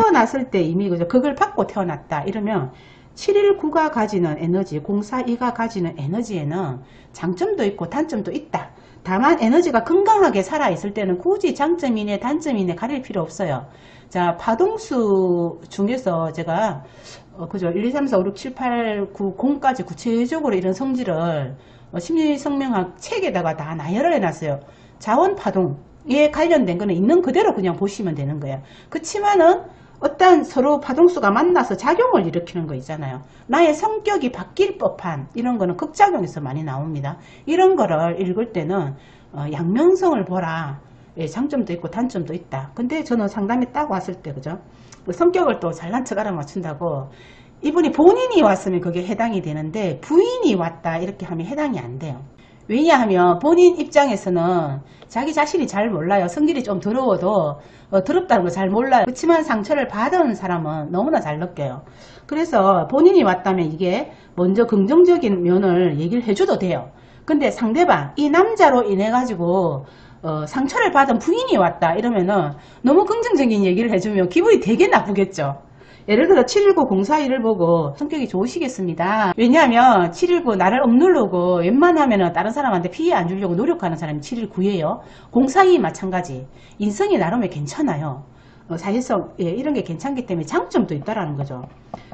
태어났을 때 이미 그죠? 그걸 받고 태어났다 이러면 719가 가지는 에너지, 042가 가지는 에너지에는 장점도 있고 단점도 있다. 다만 에너지가 건강하게 살아있을 때는 굳이 장점이네 단점이네 가릴 필요 없어요. 자, 파동수 중에서 제가 그죠? 1, 2, 3, 4, 5, 6, 7, 8, 9, 0까지 구체적으로 이런 성질을 심리성명학 책에다가 다 나열을 해놨어요. 자원파동에 관련된 거는 있는 그대로 그냥 보시면 되는 거예요. 그치만은 어떤 서로 파동수가 만나서 작용을 일으키는 거 있잖아요. 나의 성격이 바뀔 법한 이런 거는 극작용에서 많이 나옵니다. 이런 거를 읽을 때는 양면성을 보라. 예, 장점도 있고 단점도 있다. 근데 저는 상담에 딱 왔을 때 그죠? 성격을 또 잘난 척 알아맞춘다고 이분이 본인이 왔으면 그게 해당이 되는데 부인이 왔다 이렇게 하면 해당이 안 돼요. 왜냐하면 본인 입장에서는 자기 자신이 잘 몰라요. 성질이 좀 더러워도 더럽다는 걸 잘 몰라요. 그렇지만 상처를 받은 사람은 너무나 잘 느껴요. 그래서 본인이 왔다면 이게 먼저 긍정적인 면을 얘기를 해줘도 돼요. 근데 상대방 이 남자로 인해 가지고 상처를 받은 부인이 왔다 이러면은 너무 긍정적인 얘기를 해주면 기분이 되게 나쁘겠죠. 예를 들어 719-041을 보고 성격이 좋으시겠습니다. 왜냐하면 719 나를 억누르고 웬만하면 다른 사람한테 피해 안 주려고 노력하는 사람이 719예요. 042 마찬가지. 인성이 나름의 괜찮아요. 사실상 예, 이런 게 괜찮기 때문에 장점도 있다라는 거죠.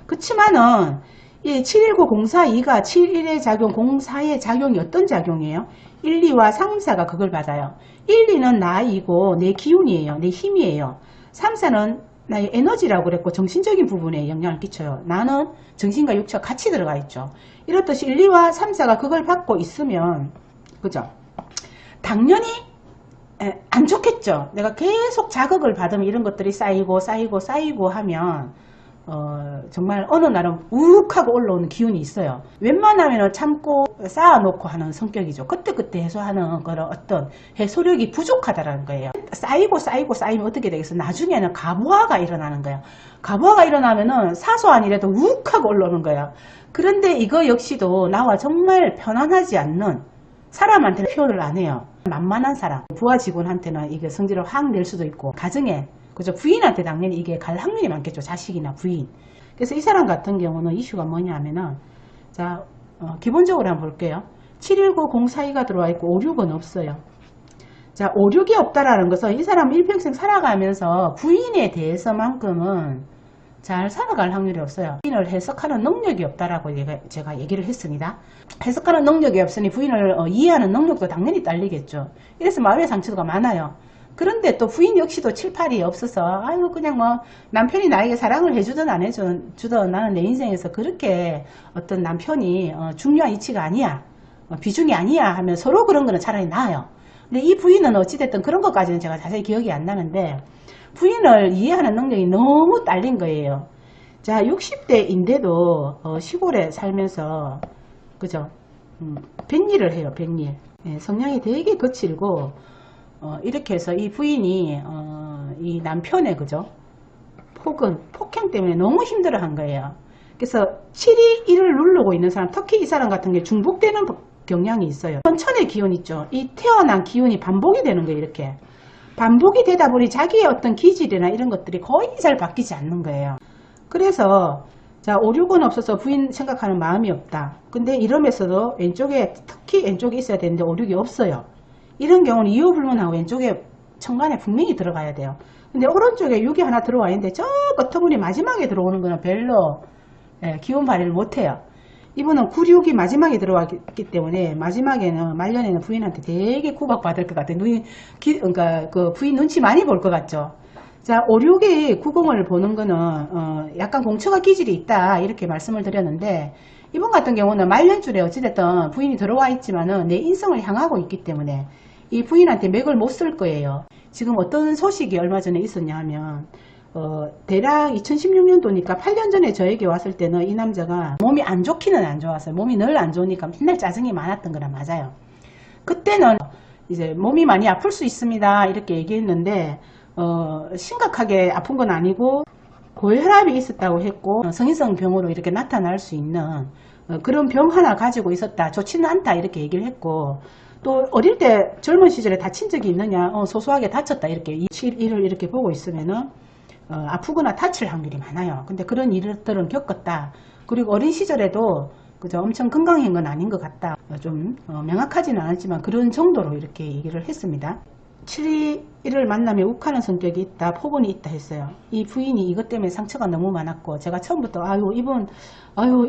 그렇지만은 이 719-042가 7-1의 작용, 0-4의 작용이 어떤 작용이에요? 1, 2와 3, 4가 그걸 받아요. 1, 2는 나이고 내 기운이에요. 내 힘이에요. 3, 4는 나의 에너지라고 그랬고 정신적인 부분에 영향을 끼쳐요. 나는 정신과 육체가 같이 들어가 있죠. 이렇듯이 1, 2와 3, 4가 그걸 받고 있으면 그죠? 당연히 안 좋겠죠. 내가 계속 자극을 받으면 이런 것들이 쌓이고 하면 정말 어느 날은 우욱하고 올라오는 기운이 있어요. 웬만하면 참고 쌓아놓고 하는 성격이죠. 그때 해소하는 그런 어떤 해소력이 부족하다는 거예요. 쌓이면 어떻게 되겠어? 나중에는 가부화가 일어나는 거예요. 가부화가 일어나면은 사소한 일에도 우욱하고 올라오는 거예요. 그런데 이거 역시도 나와 정말 편안하지 않는 사람한테는 표현을 안 해요. 만만한 사람, 부하 직원한테는 이게 성질을 확 낼 수도 있고, 가정에 그죠? 부인한테 당연히 이게 갈 확률이 많겠죠. 자식이나 부인. 그래서 이 사람 같은 경우는 이슈가 뭐냐 하면은, 자, 기본적으로 한번 볼게요. 719-042가 들어와 있고 56은 없어요. 자, 56이 없다라는 것은 이 사람 일평생 살아가면서 부인에 대해서만큼은 잘 살아갈 확률이 없어요. 부인을 해석하는 능력이 없다라고 제가 얘기를 했습니다. 해석하는 능력이 없으니 부인을 이해하는 능력도 당연히 딸리겠죠. 이래서 마음의 상처가 많아요. 그런데 또 부인 역시도 7, 8이 없어서 아이고 그냥 뭐 남편이 나에게 사랑을 해주든 안 해주든 나는 내 인생에서 그렇게 어떤 남편이 중요한 이치가 아니야, 비중이 아니야 하면 서로 그런 거는 차라리 나아요. 근데 이 부인은 어찌됐든 그런 것까지는 제가 자세히 기억이 안 나는데 부인을 이해하는 능력이 너무 딸린 거예요. 자, 60대인데도 시골에 살면서 그죠? 뱃일을 해요. 뱃일. 예, 성향이 되게 거칠고 이렇게 해서 이 부인이 이 남편의 그죠? 폭행 때문에 너무 힘들어한 거예요. 그래서 7이 1을 누르고 있는 사람, 특히 이 사람 같은 게 중복되는 경향이 있어요. 천천의 기운 있죠. 이 태어난 기운이 반복이 되는 거예요. 이렇게 반복이 되다 보니 자기의 어떤 기질이나 이런 것들이 거의 잘 바뀌지 않는 거예요. 그래서 자, 5, 6은 없어서 부인 생각하는 마음이 없다. 근데 이러면서도 왼쪽에 특히 왼쪽에 있어야 되는데 5, 6이 없어요. 이런 경우는 이유불문하고 왼쪽에 천간에 분명히 들어가야 돼요. 근데 오른쪽에 6이 하나 들어와 있는데 저 끝머리 마지막에 들어오는 거는 별로 기운 발휘를 못해요. 이분은 9, 6이 마지막에 들어왔기 때문에 마지막에는 말년에는 부인한테 되게 구박받을 것 같아요. 그러니까 그 부인 눈치 많이 볼 것 같죠. 자, 5, 6이 90을 보는 거는 약간 공처가 기질이 있다 이렇게 말씀을 드렸는데 이분 같은 경우는 말년줄에 어찌됐든 부인이 들어와 있지만은 내 인성을 향하고 있기 때문에 이 부인한테 맥을 못 쓸 거예요. 지금 어떤 소식이 얼마 전에 있었냐 하면 대략 2016년도니까 8년 전에 저에게 왔을 때는 이 남자가 몸이 안 좋기는 안 좋았어요. 몸이 늘 안 좋으니까 맨날 짜증이 많았던 거라 맞아요. 그때는 이제 몸이 많이 아플 수 있습니다 이렇게 얘기했는데 심각하게 아픈 건 아니고 고혈압이 있었다고 했고 성인성 병으로 이렇게 나타날 수 있는 그런 병 하나 가지고 있었다, 좋지는 않다 이렇게 얘기를 했고, 또 어릴 때 젊은 시절에 다친 적이 있느냐, 소소하게 다쳤다 이렇게 7일을 이렇게 보고 있으면은 아프거나 다칠 확률이 많아요. 근데 그런 일들은 겪었다. 그리고 어린 시절에도 그저 엄청 건강한 건 아닌 것 같다. 좀 명확하지는 않았지만 그런 정도로 이렇게 얘기를 했습니다. 7일을 만나며 욱하는 성격이 있다, 포근이 있다 했어요. 이 부인이 이것 때문에 상처가 너무 많았고, 제가 처음부터 이분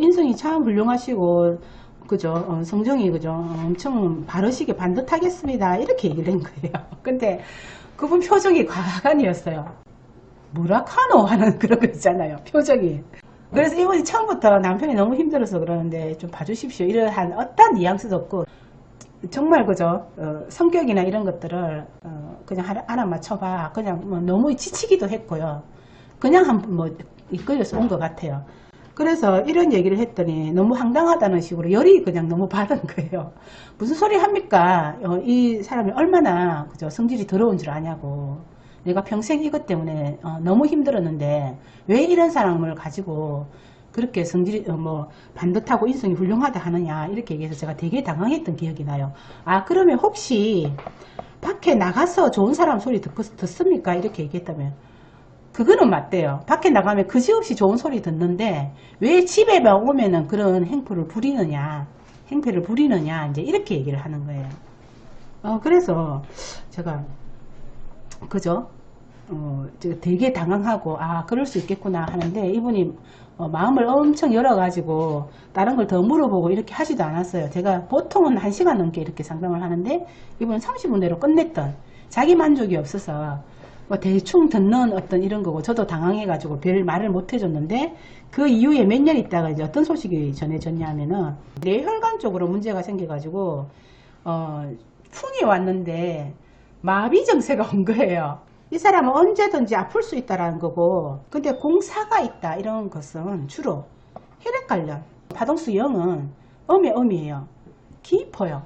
인성이 참 훌륭하시고 그죠, 성정이 그죠, 엄청 바르시게 반듯하겠습니다, 이렇게 얘기를 한 거예요. 근데 그분 표정이 과간이었어요. 뭐라카노 하는 그런 거 있잖아요, 표정이. 그래서 이분이 처음부터 남편이 너무 힘들어서 그러는데 좀 봐주십시오, 이러한 어떤 뉘앙스도 없고, 정말 그죠, 성격이나 이런 것들을 그냥 하나 맞춰봐, 그냥 뭐 너무 지치기도 했고요, 그냥 한번 이끌려서 온 것 같아요. 그래서 이런 얘기를 했더니 너무 황당하다는 식으로 열이 그냥 너무 받은 거예요. 무슨 소리 합니까? 이 사람이 얼마나 그죠, 성질이 더러운 줄 아냐고. 내가 평생 이것 때문에 너무 힘들었는데 왜 이런 사람을 가지고 그렇게 성질이 반듯하고 인성이 훌륭하다 하느냐, 이렇게 얘기해서 제가 되게 당황했던 기억이 나요. 그러면 혹시 밖에 나가서 좋은 사람 소리 듣습니까? 이렇게 얘기했다면 그거는 맞대요. 밖에 나가면 그지없이 좋은 소리 듣는데 왜 집에만 오면은 그런 행패를 부리느냐, 이제 이렇게 얘기를 하는 거예요. 그래서 제가 그죠, 되게 당황하고 그럴 수 있겠구나 하는데, 이분이 마음을 엄청 열어가지고 다른 걸 더 물어보고 이렇게 하지도 않았어요. 제가 보통은 1시간 넘게 이렇게 상담을 하는데 이분은 30분 내로 끝냈던, 자기 만족이 없어서 대충 듣는 어떤 이런 거고, 저도 당황해가지고 별 말을 못 해줬는데, 그 이후에 몇 년 있다가 이제 어떤 소식이 전해졌냐 하면은 뇌혈관 쪽으로 문제가 생겨가지고 풍이 왔는데 마비 증세가 온 거예요. 이 사람은 언제든지 아플 수 있다라는 거고, 근데 공사가 있다 이런 것은 주로 혈액 관련, 파동수 0은 어미예요. 깊어요.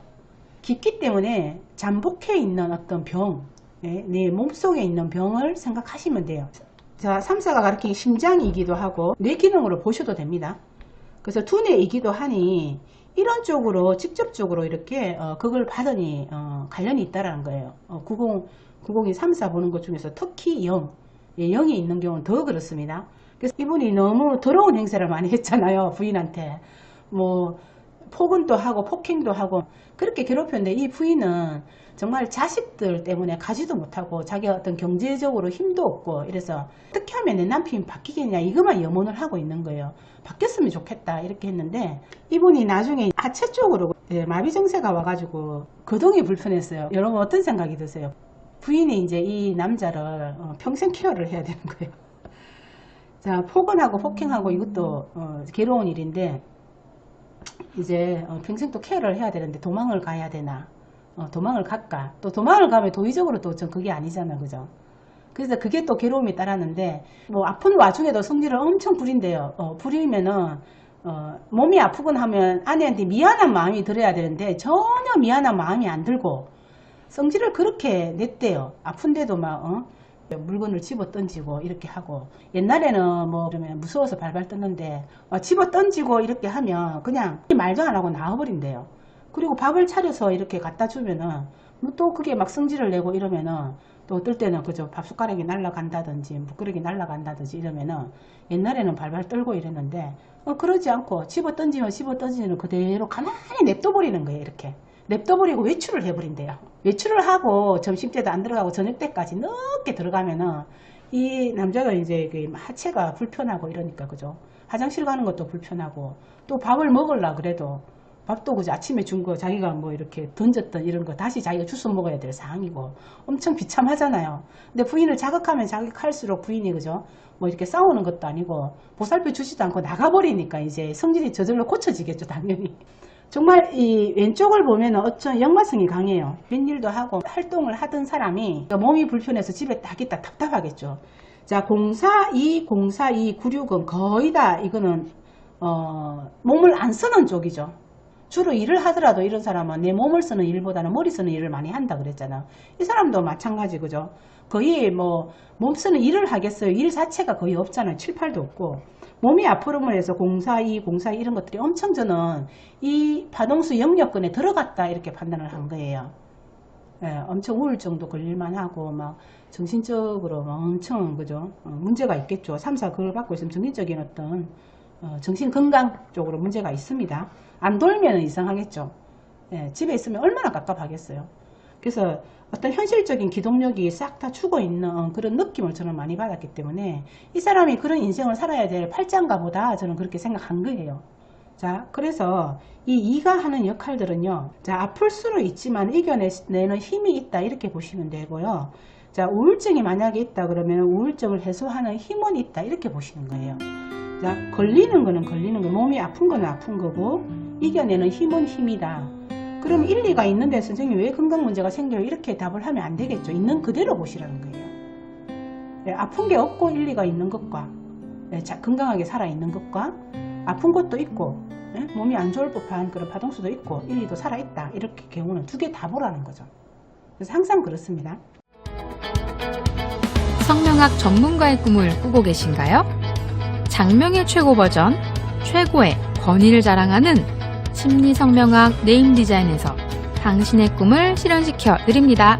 깊기 때문에 잠복해 있는 어떤 병, 내 몸속에 있는 병을 생각하시면 돼요. 자, 3사가 가리키는 심장이기도 하고 뇌 기능으로 보셔도 됩니다. 그래서 두뇌이기도 하니 이런 쪽으로 직접적으로 이렇게 그걸 받으니 관련이 있다라는 거예요. 90이 3사 보는 것 중에서 특히 0이 있는 경우는 더 그렇습니다. 그래서 이분이 너무 더러운 행세를 많이 했잖아요, 부인한테. 폭언도 하고 폭행도 하고 그렇게 괴롭혔는데, 이 부인은 정말 자식들 때문에 가지도 못하고 자기가 어떤 경제적으로 힘도 없고 이래서 어떻게 하면 내 남편이 바뀌겠냐, 이것만 염원을 하고 있는 거예요. 바뀌었으면 좋겠다 이렇게 했는데, 이분이 나중에 하체 쪽으로 마비 증세가 와가지고 거동이 불편했어요. 여러분 어떤 생각이 드세요? 부인이 이제 이 남자를 평생 케어를 해야 되는 거예요. 자, 폭언하고 폭행하고 이것도 괴로운 일인데 이제 평생 또 케어를 해야 되는데 도망을 가야 되나, 도망을 갈까, 또 도망을 가면 도의적으로 또 전 그게 아니잖아, 그죠? 그래서 그게 또 괴로움이 따랐는데, 아픈 와중에도 성질을 엄청 부린대요. 부리면은 몸이 아프곤 하면 아내한테 미안한 마음이 들어야 되는데 전혀 미안한 마음이 안 들고 성질을 그렇게 냈대요. 아픈데도 물건을 집어 던지고 이렇게 하고, 옛날에는 그러면 무서워서 발발 떴는데 집어 던지고 이렇게 하면 그냥 말도 안 하고 나와버린대요. 그리고 밥을 차려서 이렇게 갖다 주면은 또 그게 막 성질을 내고 이러면은, 또 어떨 때는 그저 밥 숟가락이 날아간다든지 물그릇이 날아간다든지 이러면은, 옛날에는 발발 떨고 이랬는데 그러지 않고 집어 던지면 그대로 가만히 냅둬버리는 거예요. 이렇게 냅둬버리고 외출을 해버린대요. 외출을 하고 점심때도 안 들어가고 저녁때까지 늦게 들어가면은 이 남자가 이제 그 하체가 불편하고 이러니까, 그죠? 화장실 가는 것도 불편하고, 또 밥을 먹으려 그래도 밥도 그죠, 아침에 준 거 자기가 이렇게 던졌던 이런 거 다시 자기가 주워 먹어야 될 상황이고 엄청 비참하잖아요. 근데 부인을 자극하면 자극할수록 부인이 그죠, 이렇게 싸우는 것도 아니고 보살펴 주지도 않고 나가버리니까 이제 성질이 저절로 고쳐지겠죠, 당연히. 정말 이 왼쪽을 보면 어쩐 역마성이 강해요. 웬일도 하고 활동을 하던 사람이 몸이 불편해서 집에 딱 있다 답답하겠죠. 자, 042, 96은 거의 다 이거는 몸을 안 쓰는 쪽이죠. 주로 일을 하더라도 이런 사람은 내 몸을 쓰는 일보다는 머리 쓰는 일을 많이 한다 그랬잖아. 이 사람도 마찬가지, 그죠? 거의 몸 쓰는 일을 하겠어요. 일 자체가 거의 없잖아요. 7, 8도 없고. 몸이 아프름을 해서 042 이런 것들이 엄청, 저는 이 파동수 영역권에 들어갔다 이렇게 판단을 한 거예요. 엄청 우울증도 걸릴만 하고 막 정신적으로 막 엄청 그죠? 문제가 있겠죠. 3사 그걸 갖고 있으면 정신적인 어떤 정신 건강 쪽으로 문제가 있습니다. 안 돌면 이상하겠죠. 집에 있으면 얼마나 갑갑하겠어요. 그래서 어떤 현실적인 기동력이 싹 다 죽어 있는 그런 느낌을 저는 많이 받았기 때문에 이 사람이 그런 인생을 살아야 될 팔자인가 보다 저는 그렇게 생각한 거예요. 자, 그래서 이 이가 하는 역할들은요, 자, 아플 수는 있지만 이겨내는 힘이 있다 이렇게 보시면 되고요. 자, 우울증이 만약에 있다 그러면 우울증을 해소하는 힘은 있다 이렇게 보시는 거예요. 자, 걸리는 거는 몸이 아픈 거는 아픈 거고 이겨내는 힘은 힘이다. 그럼 일리가 있는데 선생님 왜 건강 문제가 생겨요? 이렇게 답을 하면 안 되겠죠. 있는 그대로 보시라는 거예요. 아픈 게 없고 일리가 있는 것과 건강하게 살아있는 것과 아픈 것도 있고 몸이 안 좋을 법한 그런 파동수도 있고 일리도 살아있다. 이렇게 경우는 두 개 다 보라는 거죠. 그래서 항상 그렇습니다. 성명학 전문가의 꿈을 꾸고 계신가요? 장명의 최고 버전, 최고의 권위를 자랑하는 심리성명학 네임 디자인에서 당신의 꿈을 실현시켜 드립니다.